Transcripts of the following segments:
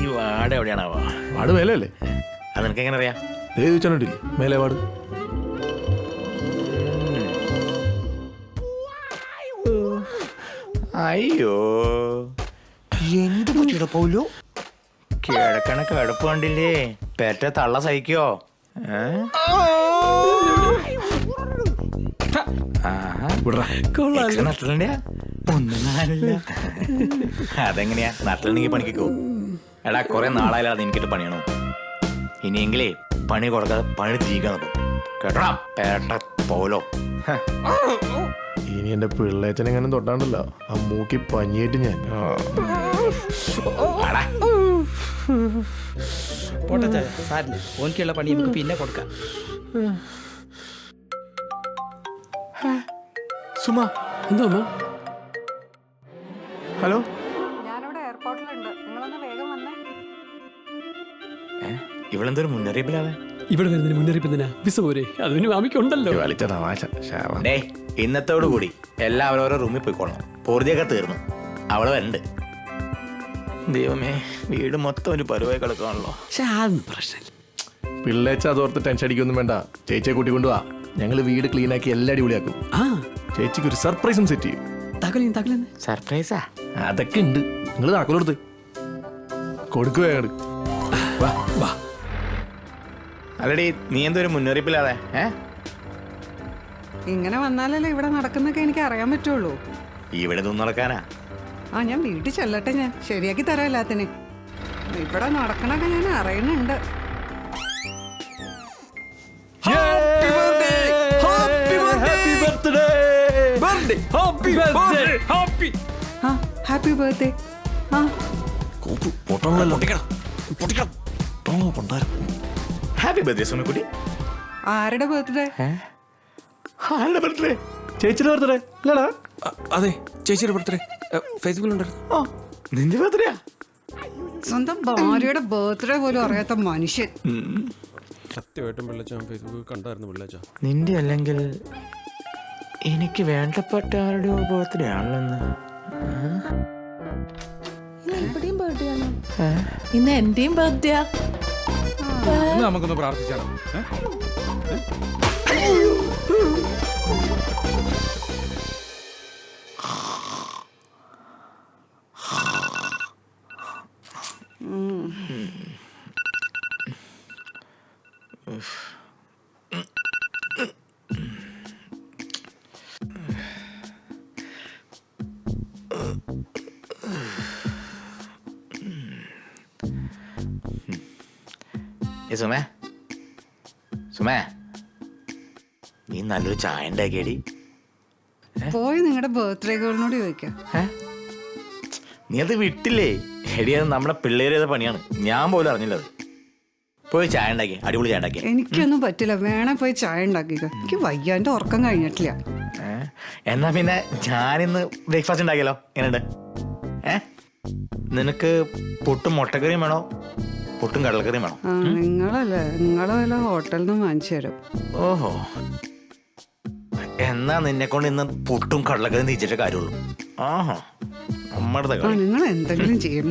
ഈ ward എവിടെയാണാവോ? Ward മേലല്ലേ? അത് നിനക്ക് എങ്ങനെ അറിയാം? ചോദിച്ചിട്ടില്ലേ മേലെ വാർഡ്? അയ്യോ എന്ത് പറ്റിയുടെ പോലോ? കിഴക്കണ കിടപ്പ് കണ്ടില്ലേ? പെറ്റ തള്ള സഹിക്കോ? നട്ടലുണ്ട ഒന്നും കാണില്ല. അതെങ്ങനെയാ നട്ടലുണ്ടെങ്കിൽ പണിക്കോ? എടാ കൊറേ നാളായാലും അത് എനിക്കിട്ട് പണിയണോ? ഇനിയെങ്കിലേ പണി കൊടുക്കാതെ പണി ജീവിക്കാൻ നോക്കും കേട്ടോടാ പേട്ട പോലോ. ഇനി എന്റെ പിള്ളേച്ചനെങ്ങനെ തൊട്ടാണ്ടല്ലോ ആ മൂക്കി പഞ്ഞിയിട്ട് ഞാൻ. പോട്ടെ സാരില്ല, ഓനിക്കുള്ള പണി നമുക്ക് പിന്നെ കൊടുക്കാം. സുമ എന്താ ഹലോ? ഞാനിവിടെ എയർപോർട്ടിലുണ്ട്, നിങ്ങളൊന്ന് വേഗം വന്നേ. ഇവളെന്തൊരു മുന്നറിയിപ്പില്ലാതെ? ഇവിടെ വരുന്നതിന് മുന്നറിയിപ്പ് എന്തിനാ? വിസ പോരെ? അതിന് മാമിക്കുണ്ടല്ലോ. വലിച്ച തമാശ. ഡേ ഇന്നത്തോടു കൂടി എല്ലാവരും ഓരോ റൂമിൽ പോയിക്കോളണം. പൂർത്തിയൊക്കെ തീർന്നു. അവള് വരണ്ട്. ദൈവമേ വീട് മൊത്തം ഒരു പരുവായി കിടക്കാണല്ലോ. പ്രശ്നമില്ല. പിള്ളേച്ച അതോർത്ത് ടെൻഷൻ അടിക്കൊന്നും വേണ്ട. ചേച്ചിയെ കൂട്ടി കൊണ്ടുപോവാ. ഞങ്ങള് വീട് ക്ലീൻ ആക്കി എല്ലാം അടിപൊളിയാക്കും. ചേച്ചിക്ക് ഒരു സർപ്രൈസും സെറ്റ് ചെയ്യും. സർപ്രൈസാ? അതൊക്കെ ഉണ്ട്. നിങ്ങൾ താക്കോലെടുത്ത് കൊടുക്കുക. അല്ലടി നീ എന്തൊരു മുന്നറിയിപ്പില്ലാതെ? ഇങ്ങനെ വന്നാലല്ലേ ഇവിടെ നടക്കുന്നൊക്കെ എനിക്ക് അറിയാൻ പറ്റുള്ളൂ. ഇവിടെ നിന്ന് നടക്കാനാ? ഞാൻ വീട്ടിൽ ചെല്ലട്ടെ, ഞാൻ ശരിയാക്കി തരാം എല്ലാത്തിനും. ഇവിടെ നടക്കണൊക്കെ ഞാൻ അറിയുന്നുണ്ട്. Happy birthday. ഹാപ്പി ബർത്ത്ഡേ സുമക്കുട്ടി. ആരുടെ ബർത്ത്ഡേ? ആരുടെ ബർത്ത്ഡേ? ചേച്ചിയുടെ ബർത്ത്ഡേ അല്ലടാ? അതെ ചേച്ചിയുടെ ബർത്ത്ഡേ ഫേസ്ബുക്കിലുണ്ടായിരുന്നു. നിന്റെ ബർത്ത്ഡേയാ? സ്വന്തം ഭാര്യയുടെ ബർത്ത്ഡേ പോലും അറിയാത്ത മനുഷ്യൻ. സത്യമായിട്ടും പിള്ളച്ച ഫേസ്ബുക്കിൽ കണ്ടായിരുന്നു പിള്ളച്ച. നിന്റെ അല്ലെങ്കിൽ എനിക്ക് വേണ്ടപ്പെട്ട ആരുടെയോ ബർത്ത്ഡേ ആണല്ലോ. ഇന്ന് എന്റെയും ബർത്ത്ഡേ. നമുക്കൊന്ന് പ്രാർത്ഥിച്ചാലോ? സുമേ സുമേ നീ നല്ലൊരു ചായ ഉണ്ടാക്കിയടി. പോയി നിങ്ങളുടെ ബർത്ത്ഡേ ഗേളിനോട് ചോദിക്കാം. നീ അത് വിട്ടില്ലേ? എടി അത് നമ്മുടെ പിള്ളേർ ചെയ്ത പണിയാണ്. ഞാൻ പോലും അറിഞ്ഞില്ലത്. പോയി ചായ ഉണ്ടാക്കി, അടിപൊളി ചായ ഉണ്ടാക്കി. എനിക്കൊന്നും പറ്റില്ല, വേണേ പോയി ചായ ഉണ്ടാക്കിക്കോ. എനിക്ക് വയ്യാൻ്റെ ഉറക്കം കഴിഞ്ഞിട്ടില്ല. എന്നാ പിന്നെ ഞാനിന്ന് ബ്രേക്ക്ഫാസ്റ്റ് ഉണ്ടാക്കിയല്ലോ. എങ്ങനെയുണ്ട്? നിനക്ക് പുട്ടും മുട്ടക്കറിയും വേണോ പുട്ടും കടലക്കറിയും വേണോ? നിങ്ങളല്ലേ, നിങ്ങളെ വല്ല ഹോട്ടലിൽ നിന്ന് വാങ്ങിച്ചു തരും. ഓഹോ, എന്നാ നിന്നെ കൊണ്ട് ഇന്ന് പുട്ടും കടലക്കറിയും തീച്ചിട്ടേ കാര്യമുള്ളൂ. ആഹാ നമ്മളുടെ നിങ്ങൾ എന്തെങ്കിലും ചെയ്യും.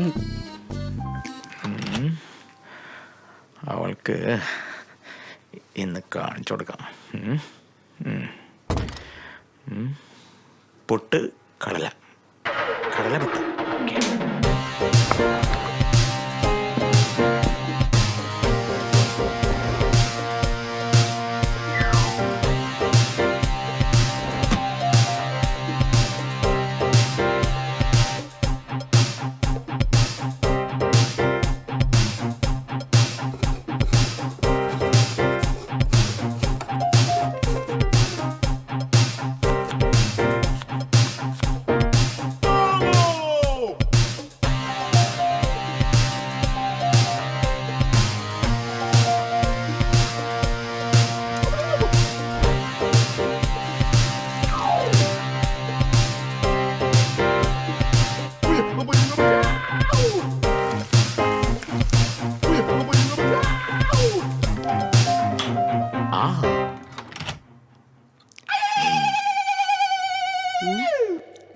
അവൾക്ക് ഇന്ന് കാണിച്ചു കൊടുക്കാം. പുട്ട് കടല, കടല പുട്ട്.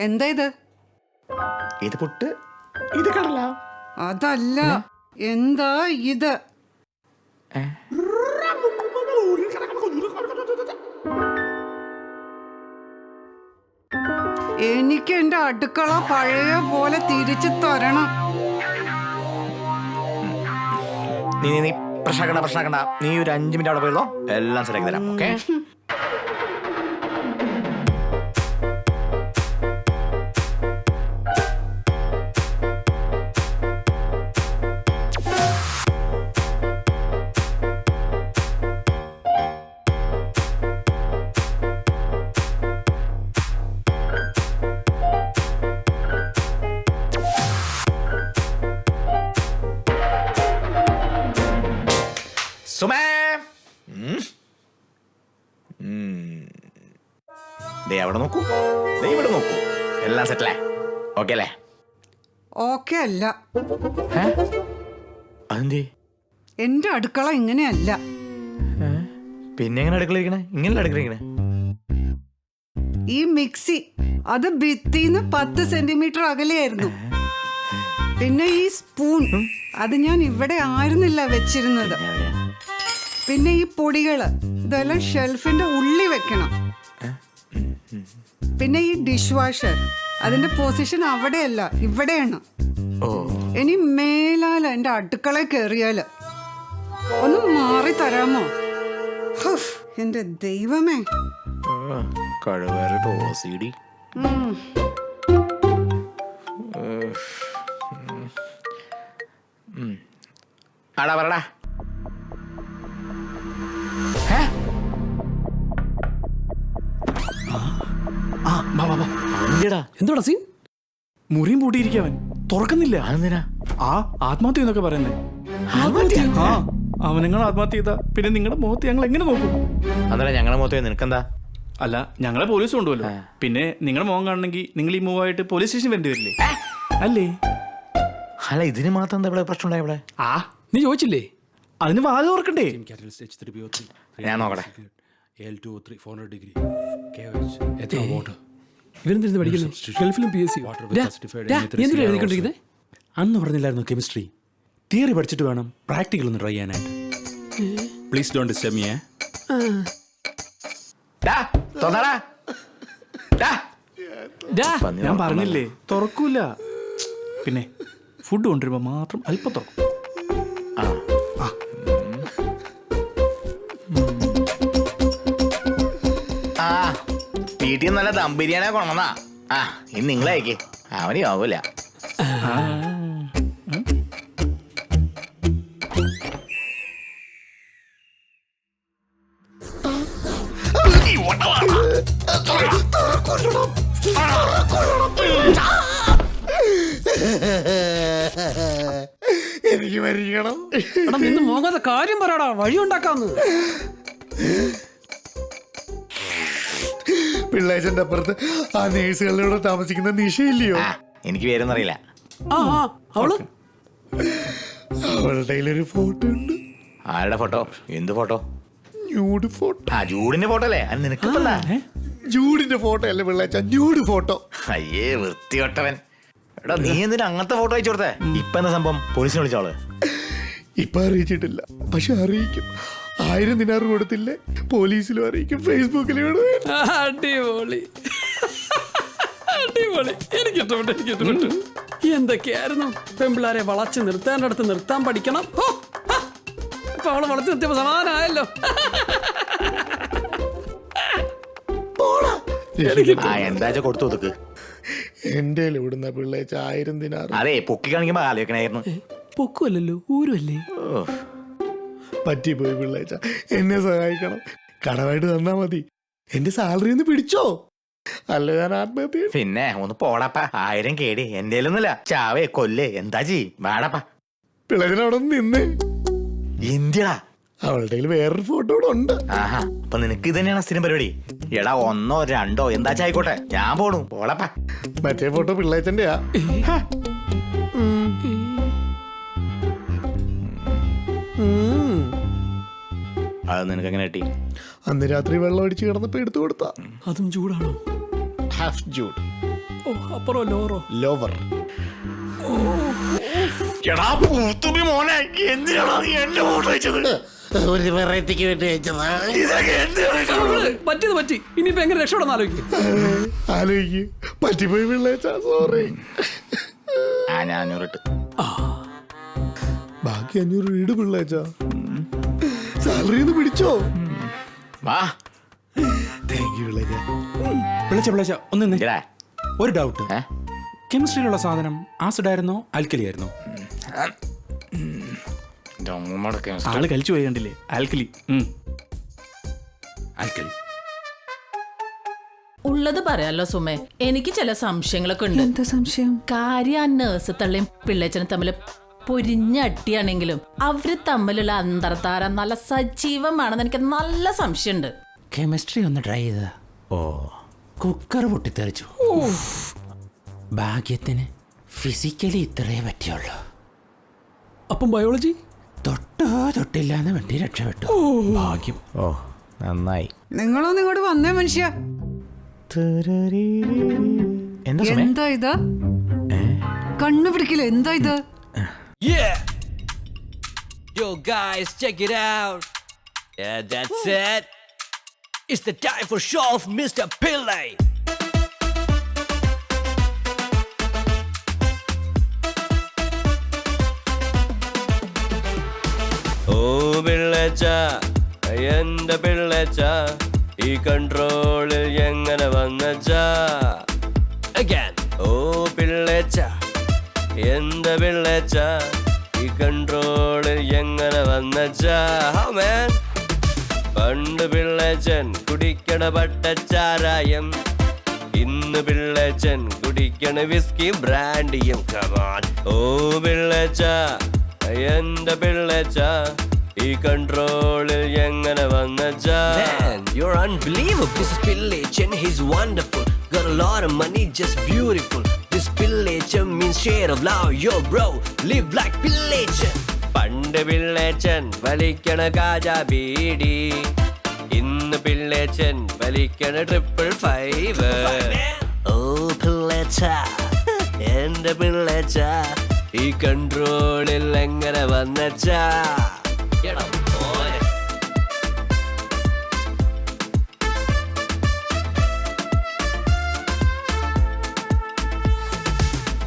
എന്താ ഇത്? ഇത് പുട്ട്, ഇത് കടല. അതല്ല, എന്താ ഇത്? എനിക്ക് എന്റെ അടുക്കള പഴയ പോലെ തിരിച്ചു തരണം. നീ പ്രശ്നക്കണ്ട. നീ ഒരു 5 മിനിറ്റ് അവിടെ പോയതോ, എല്ലാം ശരിയാക്കി തരാം. ഓക്കെ? സുമേ, ദേ അവിടെ നോക്കൂ, ദേ ഇവിടെ നോക്കൂ, എല്ലാം സെറ്റല്ലേ? ഓക്കെ അല്ലേ? ഓക്കെ അല്ല. അതെന്തേ? എന്റെ അടുക്കള ഇങ്ങനെയല്ല. പിന്നെ എങ്ങനെ അടുക്കള ഇരിക്കണേ? ഇങ്ങനെയല്ല അടുക്കള ഇരിക്കണേ. ഈ മിക്സി അത് ഭിത്തിന്ന് 10 സെന്റിമീറ്റർ അകലെയായിരുന്നു. പിന്നെ ഈ സ്പൂൺ അത് ഞാൻ ഇവിടെ ആയിരുന്നില്ല വെച്ചിരുന്നത്. പിന്നെ ഈ പൊടികള് ഇതെല്ലാം ഷെൽഫിന്റെ ഉള്ളിൽ വെക്കണം. പിന്നെ ഈ ഡിഷ് വാഷർ അതിന്റെ പൊസിഷൻ അവിടെയല്ല, ഇവിടെയാണ്. ഇനി മേലാൽ എന്റെ അടുക്കള കയറിയാല് ഒന്ന് മാറി തരാമോ? എന്റെ ദൈവമേ. കഴിവേറിട്ട് OCD. ആടാ പറടാ. എന്തോടാ സീൻ? മുറിയും പൂട്ടിയിരിക്കവൻ തുറക്കുന്നില്ല. അതെന്തിനാ? ആ ആത്മഹത്യ എന്നൊക്കെ പറയുന്നേ. ആ അവൻ നിങ്ങൾ ആത്മഹത്യ ചെയ്താ പിന്നെ നിങ്ങളുടെ മുഖത്ത് ഞങ്ങൾ എങ്ങനെ നോക്കും? അന്നേരം ഞങ്ങളെ മൊത്തം നിനക്കെന്താ? അല്ല ഞങ്ങളെ പോലീസ് കൊണ്ടുപോലോ. പിന്നെ നിങ്ങളുടെ മുഖം കാണണമെങ്കിൽ നിങ്ങൾ ഈ മൂവായിട്ട് പോലീസ് സ്റ്റേഷൻ വരേണ്ടി വരില്ലേ? അല്ലേ? അല്ല ഇതിന് മാത്രം എന്താ ഇവിടെ പ്രശ്നം ഉണ്ടായി ഇവിടെ? ആ നീ ചോദിച്ചില്ലേ? അതിന് വാല് ഓർക്കണ്ടേ? ഞാൻ നോക്കട്ടെ. ഇവരെന്തിരുന്ന് പഠിക്കുന്നു? ഗൾഫിലും PSC. എന്തിനാ എഴുതിക്കൊണ്ടിരിക്കുന്നത്? അന്ന് പറഞ്ഞില്ലായിരുന്നു കെമിസ്ട്രി തിയറി പഠിച്ചിട്ട് വേണം പ്രാക്ടിക്കൽ ഒന്ന് ട്രൈ ചെയ്യാനായിട്ട്. Please don't disturb me. ഞാൻ പറഞ്ഞില്ലേ തുറക്കൂല. പിന്നെ ഫുഡ് കൊണ്ടുവരുമ്പോ മാത്രം അല്പം തുറക്കും. വീട്ടിൽ നല്ല ദം ബിരിയാണി കൊണ്ടുവന്നാ. ഇന്ന് നിങ്ങളയക്കേ, അവന് ആവൂല. എനിക്ക് മരിക്കണം. എടാ നിന്ന് മോങ്ങാതെ കാര്യം പറയടാ, വഴി ഉണ്ടാക്കാന്ന്. പിള്ളേച്ചന്റെ അപ്പുറത്ത് ആ നേഴ്സുകളിലൂടെ താമസിക്കുന്ന നിഷയില്ലയോ? എനിക്ക് പേരൊന്നറിയില്ല. അവള് അവളുടെ കയ്യിലൊരു ഫോട്ടോ ഉണ്ട്. ആരുടെ ഫോട്ടോ? എന്ത് ഫോട്ടോ? Nude photo. ജൂഡിന്റെ ഫോട്ടോ അല്ലേ? അത് നിനക്ക് ജൂഡിന്റെ ഫോട്ടോ അല്ലേ പിള്ളേച്ച, ന്യൂഡ് ഫോട്ടോ. അയ്യേ വൃത്തികെട്ടവൻ. എടാ നീ എന്തിനാ അങ്ങനത്തെ ഫോട്ടോ അയച്ചു കൊടുത്തേ? ഇപ്പൊ എന്താ സംഭവം? പോലീസിനെ വിളിച്ചോള്? ഇപ്പൊ അറിയിച്ചിട്ടില്ല, പക്ഷെ അറിയിക്കും. 1000 ദിനാറ് കൊടുത്തില്ലേ, പോലീസിലും അറിയിക്കും, ഫേസ്ബുക്കിലും. അടിപൊളി അടിപൊളി. എനിക്ക് ഇഷ്ടപ്പെട്ടു. എന്തൊക്കെയായിരുന്നു പെമ്പിള്ളാരെ വളച്ച് നിർത്താനടുത്ത് നിർത്താൻ പഠിക്കണം. ഇപ്പൊ അവളെ വളച്ച് നിർത്തിയപ്പോ സമാധാനമായല്ലോ. എന്താ കൊടുത്തു നോക്ക്. എന്റെ ഇവിടുന്ന പിള്ളേച്ച 1000 ദിനാറ്. അതെ പൊക്കി കാണിക്കുമ്പോ ആലോചിക്കണായിരുന്നു. പൊക്കുമല്ലോ, ഊരുമല്ലേ. പറ്റിപ്പോയി പിള്ളേച്ച, എന്നെ സഹായിക്കണം. കടമായിട്ട് തന്നാ മതി. എന്റെ സാലറി ഒന്ന് പിടിച്ചോ, അല്ല ഞാൻ ആത്മഹത്യ. പിന്നെ ഒന്ന് പോടാപ്പ. 1000 കേടി എന്റെ ചാവേ കൊല്ലേ എന്താ ചെയ്യും? വേടപ്പ. പിള്ളേച്ചനവിടെ നിന്ന് എന്തിയാ? അവളുടെ വേറൊരു ഫോട്ടോ കൂടെ ഉണ്ട്. ആഹാ, അപ്പൊ നിനക്ക് ഇത് തന്നെയാണ് സ്ഥിരം പരിപാടി? എടാ 1 2 എന്താ ആയിക്കോട്ടെ, ഞാൻ പോണു. പോളപ്പ. മറ്റേ ഫോട്ടോ പിള്ളേച്ചന്റെയാ. അത് നിനക്ക് എങ്ങനെ കിട്ടി? അന്ന് രാത്രി വെള്ളം അടിച്ച് കിടന്നപ്പോ എടുത്തു കൊടുത്താ. അതും ചൂടാണോ? ഹാഫ് ജൂഡ്. ഓ അപ്പുറോ ലോറോ ലോവർ. എടാ പൂത്തുമ്പി മോനെ, എന്തിനാണ് നീ എന്റെ ഫോട്ടോ അയച്ചത്? ഒരു വെറൈറ്റിക്ക് വേണ്ടി അയച്ചതാ. ഇതൊക്കെ എന്തിനാണ്? പറ്റിയത് പറ്റി. ഇനിയിപ്പോ എങ്ങനെ രക്ഷപ്പെടാൻ ആലോചിക്കും. ആലോചിക്ക്, പറ്റിപ്പോയി പിള്ളേച്ച, സോറി. ആ ഞാൻ 500 ഇട്ട്. ബാക്കി 500 വീട് പിള്ളേച്ച. സാലറി പിടിച്ചോ? വാ. Thank you പിള്ളേച്ച. പിള്ളച്ച ഒന്ന് നിന്നേ. ഇടാ. ഒരു ഡൗട്ട്. ഏ? കെമിസ്ട്രിയിലുള്ള സാധനം ആസിഡ് ആയിരുന്നോ ആൽക്കലി ആയിരുന്നോ? എൻ്റെ അമ്മൂമ്മയുടെ chemistry. ആള് കഴിച്ചു പോയി കണ്ടില്ലേ? ആൽക്കലി. ആൽക്കലി. ഉള്ളത് പറയാലോ സുമേ, എനിക്ക് ചില സംശയങ്ങളൊക്കെ ഉണ്ട്. എന്താ സംശയം? കാര്യം ആ നേഴ്സ് തള്ളിയും പിള്ളേച്ചനും തമ്മിൽ പൊരിഞ്ഞടിയാണെങ്കിലും അവര് തമ്മിലുള്ള അന്തർധാര നല്ല സജീവമാണെന്ന് എനിക്ക് നല്ല സംശയമുണ്ട്. കെമിസ്ട്രി ഒന്ന് ട്രൈ ചെയ്താ. ഓ, കുക്കർ പൊട്ടിത്തെറിച്ചു. ഭാഗ്യത്തിന് ഫിസിക്കലി ഇത്രേ പറ്റിയുള്ളൂ. അപ്പം ബയോളജി തൊട്ടില്ലാന്ന് വേണ്ടി രക്ഷപ്പെട്ടു. ഭാഗ്യം. ഓ നന്നായി. നിങ്ങളൊന്നും ഇങ്ങോട്ട് വന്നേ മനുഷ്യ. എന്താ സുമേ? എന്താ ഇത്? കണ്ണു പിടിക്കില്ല. എന്താ ഇത്? Yeah! Yo guys, check it out! Yeah, that's it! It's the time for show of Mr. Pillai! Oh, Pillacha, Ayanda Pillacha, ഈ കൺട്രോളിൽ എങ്ങനെ വന്നച്ചാ? Again! Oh, Pillacha, എന്താ പിള്ളേച്ച ഈ കൺട്രോളിൽ എങ്ങനെ വന്നച്ചാ? How man? പണ്ട് പിള്ളേച്ചൻ കുടിക്കണ പട്ടച്ചാരായം, ഇന്ന് പിള്ളേച്ചൻ കുടിക്കണ വിസ്കി ബ്രാൻഡിയും. കമാൻ. ഓ പിള്ളേച്ച, എന്താ പിള്ളേച്ച ഈ കൺട്രോളിൽ എങ്ങനെ വന്നച്ചാ? Man, you're unbelievable. This is Pillachen, he's wonderful. Got a lot of money, just beautiful. This Pillachen means share of love. Yo bro, live like Pillachen. പണ്ട് പിള്ളേച്ചൻ വലിക്കണ കാജാ ബീഡി, ഇന്ന് പിള്ളേച്ചൻ വലിക്കണ 555. ഓ പിള്ളേച്ച, എന്റെ പിള്ളേച്ച ഈ കൺട്രോളിൽ എങ്ങനെ വന്നച്ചാ? എടാ മോനെ.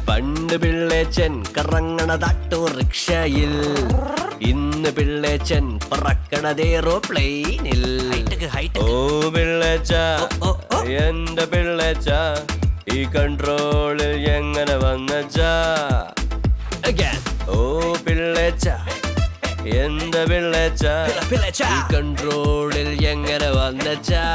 പണ്ട് പിള്ളേച്ചൻ കറങ്ങണ ഓട്ടോറിക്ഷയിൽ, ഇന്ന് പിള്ളേച്ചൻ പറക്കണത് എയ്റോപ്ലെയിനിൽ. ഓ പിള്ളേച്ച, എന്റെ പിള്ളേച്ച ഈ കൺട്രോളിൽ എങ്ങനെ വന്നച്ചാ? ഓ പിള്ളേച്ച, എന്താ പിള്ളേച്ച ഈ കൺട്രോളിൽ എങ്ങനെ വന്നച്ചാ?